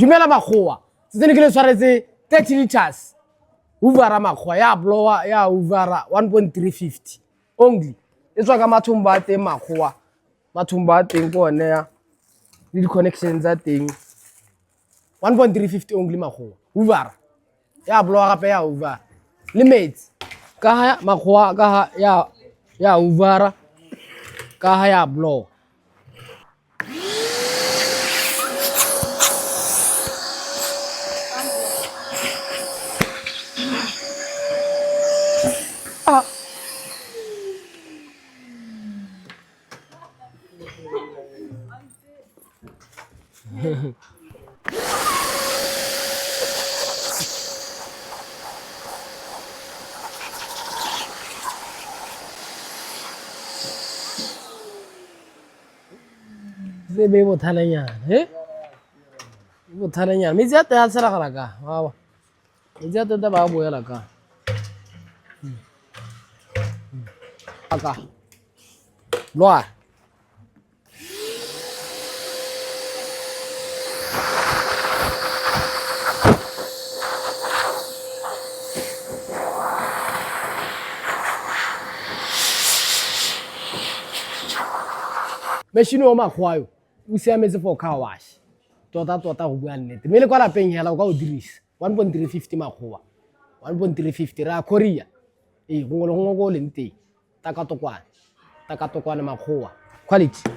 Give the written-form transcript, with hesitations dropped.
Dumela makgowa. Tsene ke le tshwaretse 30 liters. Hoovera makgowa ya blower ya hoovera 1.350 only. E tswa ka mathomba a teng makgowa. Mathomba a teng ko one ya le di connections tsa teng. 1.350 only makgowa. Hoovera ya blower gape ya hoovera. Le metsi ka ha makgowa ka ha ya hoovera ka ha ya blower. Be bothalanyana bothalanyana metsi a teng a tshela ka wa metsi a teng ba boela ka aka loa machine o makgowa yo o siametse for car wash tota go bua nnete mme le kwa lapeng hela o ka o dirisa 1.350 makgowa 1.350 ra Korea gongwe le gongwe go leng teng takatokwane makgowa quality.